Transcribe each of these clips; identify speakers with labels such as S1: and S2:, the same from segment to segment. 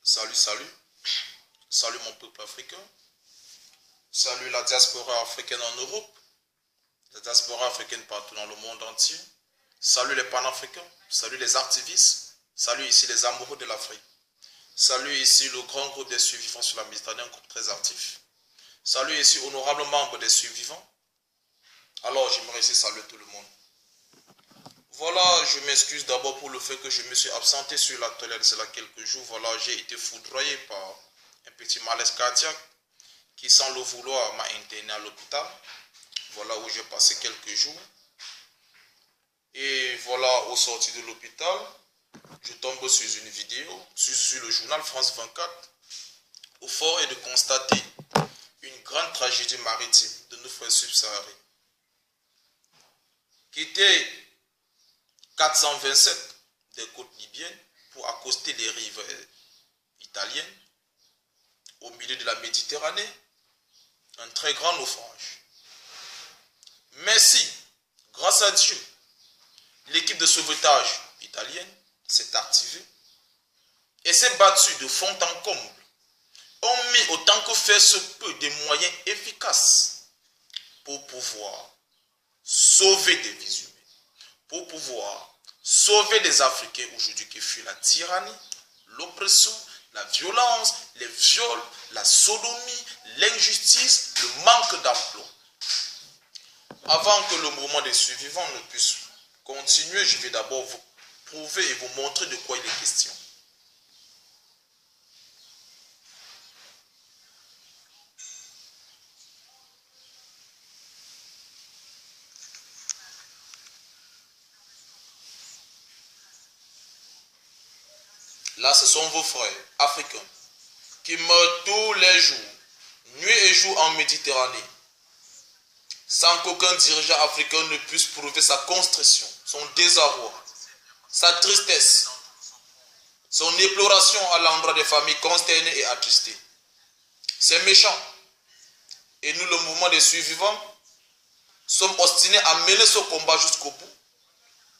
S1: Salut, salut. Salut mon peuple africain. Salut la diaspora africaine en Europe. La diaspora africaine partout dans le monde entier. Salut les panafricains. Salut les activistes. Salut ici les amoureux de l'Afrique. Salut ici le grand groupe des survivants sur la Méditerranée, un groupe très actif. Salut ici honorables membres des survivants. Alors j'aimerais ici saluer tout le monde. Voilà, je m'excuse d'abord pour le fait que je me suis absenté sur la télé de cela quelques jours. Voilà, j'ai été foudroyé par un petit malaise cardiaque qui, sans le vouloir, m'a interné à l'hôpital. Voilà où j'ai passé quelques jours. Et voilà, au sortir de l'hôpital, je tombe sur une vidéo, sur le journal France 24, où fort est de constater une grande tragédie maritime de nos frères subsahariens, qui était 427 des côtes libyennes pour accoster les rives italiennes au milieu de la Méditerranée. Un très grand naufrage. Mais si, grâce à Dieu, l'équipe de sauvetage italienne s'est activée et s'est battue de fond en comble, ont mis autant que faire se peut des moyens efficaces pour pouvoir sauver des vies humaines, pour pouvoir sauver des Africains aujourd'hui qui fuient la tyrannie, l'oppression, la violence, les viols, la sodomie, l'injustice, le manque d'emploi. Avant que le mouvement des survivants ne puisse continuer, je vais d'abord vous prouver et vous montrer de quoi il est question. Là, ce sont vos frères africains qui meurent tous les jours, nuit et jour en Méditerranée, sans qu'aucun dirigeant africain ne puisse prouver sa constriction, son désarroi, sa tristesse, son déploration à l'endroit des familles consternées et attristées. C'est méchant. Et nous, le mouvement des survivants, sommes obstinés à mener ce combat jusqu'au bout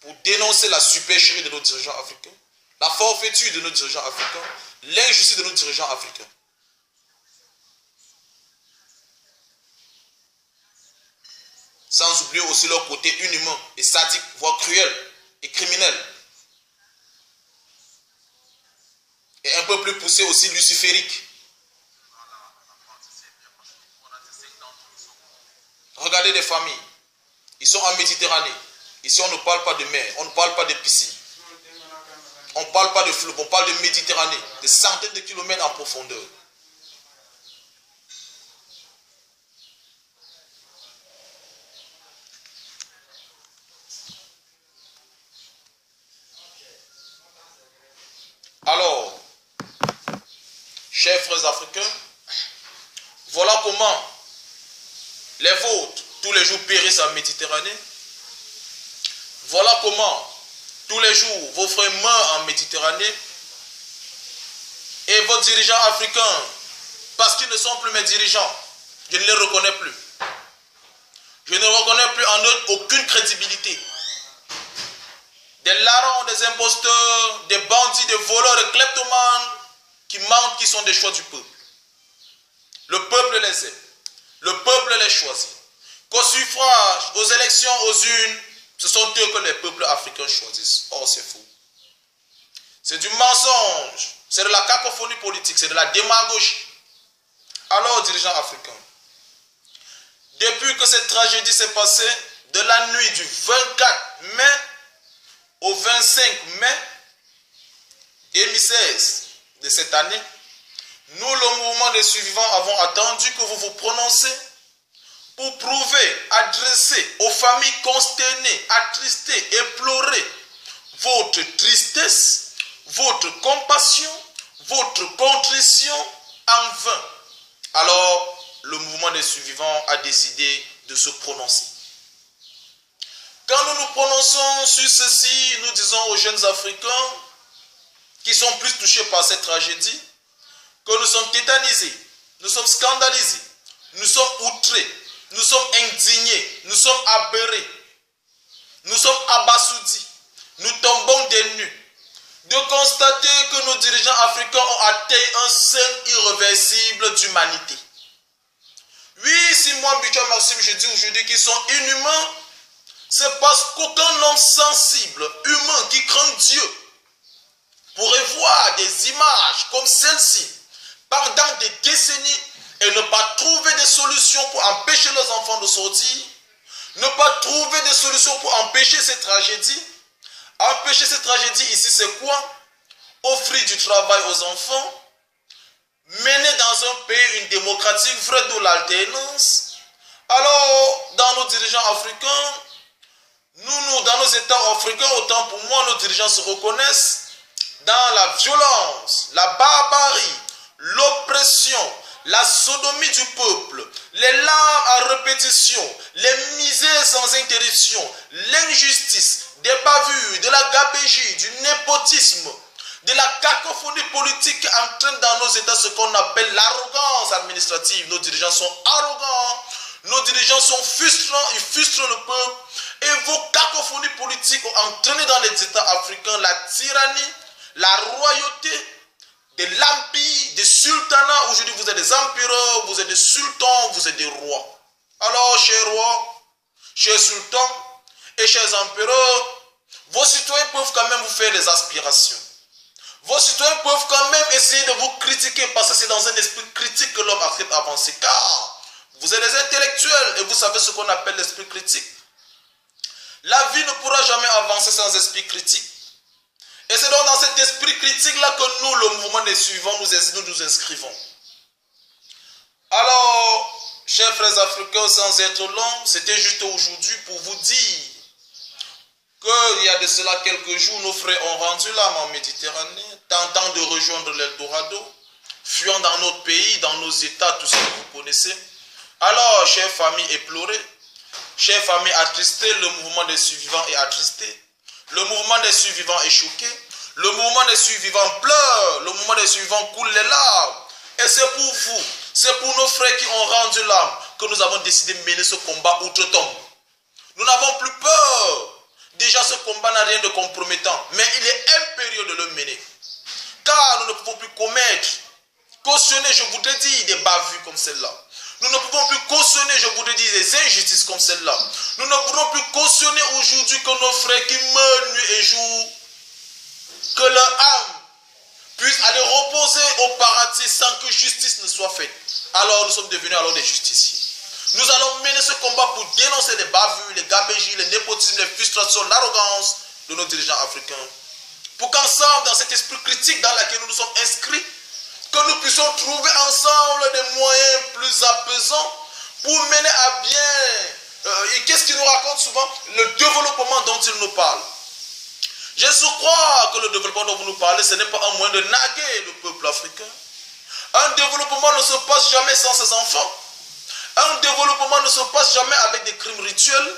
S1: pour dénoncer la supercherie de nos dirigeants africains, la forfaiture de nos dirigeants africains, l'injustice de nos dirigeants africains. Sans oublier aussi leur côté inhumain et sadique, voire cruel et criminel. Et un peu plus poussé aussi luciférique. Regardez les familles. Ils sont en Méditerranée. Ici, on ne parle pas de mer, on ne parle pas de piscine. On ne parle pas de fleuve, on parle de Méditerranée, des centaines de kilomètres en profondeur. Alors, chers frères africains, voilà comment les vôtres, tous les jours, périssent en Méditerranée. Voilà comment tous les jours, vos frères meurent en Méditerranée. Et vos dirigeants africains, parce qu'ils ne sont plus mes dirigeants, je ne les reconnais plus. Je ne reconnais plus en eux aucune crédibilité. Des larrons, des imposteurs, des bandits, des voleurs, des kleptomanes qui mentent, qui sont des choix du peuple. Le peuple les aime. Le peuple les choisit. Qu'au suffrage, aux élections, aux urnes, ce sont eux que les peuples africains choisissent. Oh, c'est fou. C'est du mensonge. C'est de la cacophonie politique. C'est de la démagogie. Alors, dirigeants africains, depuis que cette tragédie s'est passée, de la nuit du 24 mai au 25 mai 2016 de cette année, nous, le mouvement des survivants, avons attendu que vous vous prononcez pour prouver, adresser aux familles consternées, attristées, éplorées, votre tristesse, votre compassion, votre contrition en vain. Alors, le mouvement des survivants a décidé de se prononcer. Quand nous nous prononçons sur ceci, nous disons aux jeunes Africains qui sont plus touchés par cette tragédie que nous sommes tétanisés, nous sommes scandalisés, nous sommes outrés, nous sommes indignés, nous sommes aberrés, nous sommes abasourdis, nous tombons des nues de constater que nos dirigeants africains ont atteint un seuil irréversible d'humanité. Oui, si moi, Bichon Maxime, je dis aujourd'hui qu'ils sont inhumains, c'est parce qu'aucun homme sensible, humain, qui craint Dieu, pourrait voir des images comme celle-ci pendant des décennies et ne pas trouver des solutions pour empêcher leurs enfants de sortir, ne pas trouver des solutions pour empêcher ces tragédies. Empêcher ces tragédies ici, c'est quoi? Offrir du travail aux enfants, mener dans un pays une démocratie vraie de l'alternance. Alors, dans nos dirigeants africains, dans nos États africains, autant pour moi, nos dirigeants se reconnaissent dans la violence, la barbarie, l'oppression, la sodomie du peuple, les larmes à répétition, les misères sans interruption, l'injustice, des bavures, de la gabégie, du népotisme, de la cacophonie politique qui entraîne dans nos États ce qu'on appelle l'arrogance administrative. Nos dirigeants sont arrogants, nos dirigeants sont frustrants, ils frustrent le peuple. Et vos cacophonies politiques ont entraîné dans les États africains la tyrannie, la royauté, de l'empire, des sultanats. Aujourd'hui, vous êtes des empereurs, vous êtes des sultans, vous êtes des rois. Alors, chers rois, chers sultans et chers empereurs, vos citoyens peuvent quand même vous faire des aspirations. Vos citoyens peuvent quand même essayer de vous critiquer parce que c'est dans un esprit critique que l'homme accepte d'avancer. Car vous êtes des intellectuels et vous savez ce qu'on appelle l'esprit critique. La vie ne pourra jamais avancer sans esprit critique. Et c'est donc dans cet esprit critique-là que nous, le mouvement des suivants, nous inscrivons. Alors, chers frères africains, sans être long, c'était juste aujourd'hui pour vous dire qu'il y a de cela quelques jours, nos frères ont rendu l'âme en Méditerranée, tentant de rejoindre l'Eldorado, fuyant dans notre pays, dans nos États, tout ce que vous connaissez. Alors, chères familles éplorées, chères familles attristées, le mouvement des survivants est attristé. Le mouvement des survivants est choqué. Le mouvement des survivants pleure. Le mouvement des survivants coule les larmes. Et c'est pour vous, c'est pour nos frères qui ont rendu l'âme que nous avons décidé de mener ce combat outre-tombe. Nous n'avons plus peur. Déjà, ce combat n'a rien de compromettant. Mais il est impérieux de le mener. Car nous ne pouvons plus commettre, cautionner, je voudrais dire, des bavures comme celle-là. Nous ne pouvons plus cautionner, je voudrais dire, des injustices comme celle-là. Nous ne pouvons plus cautionner aujourd'hui que nos frères qui meurent nuit et jour, que leur âme puisse aller reposer au paradis sans que justice ne soit faite. Alors nous sommes devenus alors des justiciers. Nous allons mener ce combat pour dénoncer les bavures, les gabégies, les népotismes, les frustrations, l'arrogance de nos dirigeants africains. Pour qu'ensemble, dans cet esprit critique dans lequel nous nous sommes inscrits, que nous puissions trouver ensemble des moyens plus apaisants pour mener à bien, et qu'est-ce qu'il nous raconte souvent? Le développement dont il nous parle. Je crois que le développement dont vous nous parlez, ce n'est pas un moyen de naguer le peuple africain. Un développement ne se passe jamais sans ses enfants. Un développement ne se passe jamais avec des crimes rituels.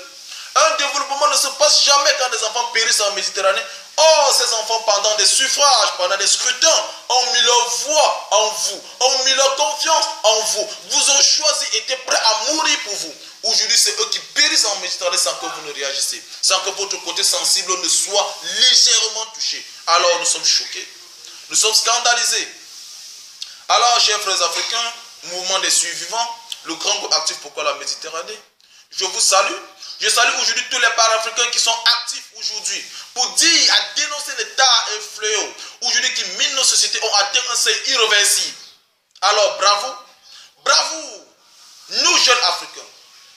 S1: Un développement ne se passe jamais quand des enfants périssent en Méditerranée. Or, ces enfants, pendant des suffrages, pendant des scrutins, ont mis leur voix en vous, ont mis leur confiance en vous, vous ont choisi, étaient prêts à mourir pour vous. Aujourd'hui, c'est eux qui périssent en Méditerranée sans que vous ne réagissez, sans que votre côté sensible ne soit légèrement touché. Alors, nous sommes choqués, nous sommes scandalisés. Alors, chers frères africains, mouvement des survivants, le grand groupe actif Pourquoi la Méditerranée, je vous salue. Je salue aujourd'hui tous les Panafricains qui sont actifs aujourd'hui pour dire, à dénoncer l'État et fléau aujourd'hui qui minent nos sociétés, ont atteint un seuil irréversible. Alors bravo, bravo, nous jeunes Africains,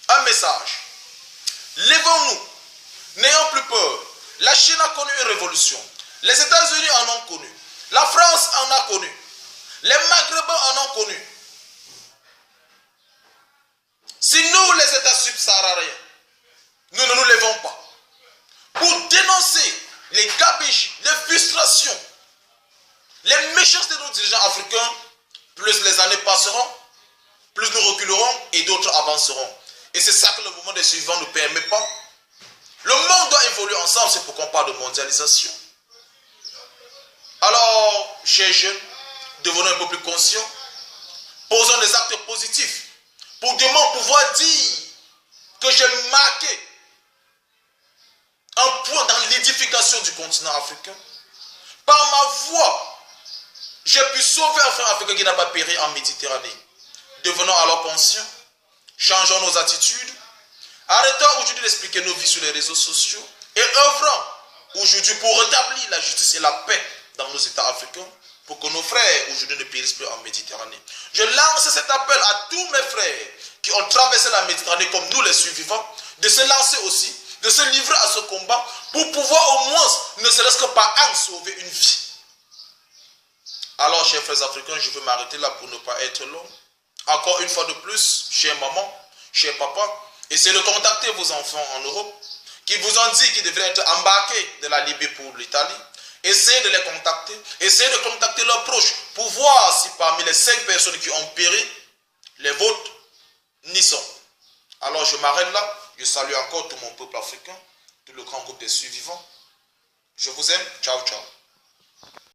S1: un message. Levons-nous, n'ayons plus peur. La Chine a connu une révolution, les États-Unis en ont connu, la France en a connu, les Maghrébins en ont connu. Si nous, les États subsahariens, nous ne nous levons pas pour dénoncer les gabégies, les frustrations, les méchancetés de nos dirigeants africains, plus les années passeront, plus nous reculerons et d'autres avanceront. Et c'est ça que le mouvement des survivants ne permet pas. Le monde doit évoluer ensemble, c'est pourquoi on parle de mondialisation. Alors, chers jeunes, devenons un peu plus conscients, posons des actes positifs pour demain pouvoir dire que j'ai marqué un point dans l'édification du continent africain, par ma voix, j'ai pu sauver un frère africain qui n'a pas péri en Méditerranée. Devenons alors conscients, changeons nos attitudes, arrêtons aujourd'hui d'expliquer nos vies sur les réseaux sociaux et œuvrons aujourd'hui pour rétablir la justice et la paix dans nos États africains pour que nos frères aujourd'hui ne périssent plus en Méditerranée. Je lance cet appel à tous mes frères qui ont traversé la Méditerranée comme nous les survivants, de se lancer aussi, de se livrer à ce combat pour pouvoir au moins, ne serait-ce que par an, sauver une vie. Alors, chers frères africains, je veux m'arrêter là pour ne pas être long. Encore une fois de plus, chère maman, cher papa, essayez de contacter vos enfants en Europe qui vous ont dit qu'ils devraient être embarqués de la Libye pour l'Italie. Essayez de les contacter, essayez de contacter leurs proches pour voir si parmi les 5 personnes qui ont péri, les vôtres n'y sont. Alors je m'arrête là, je salue encore tout mon peuple africain, tout le grand groupe des survivants. Je vous aime, ciao ciao.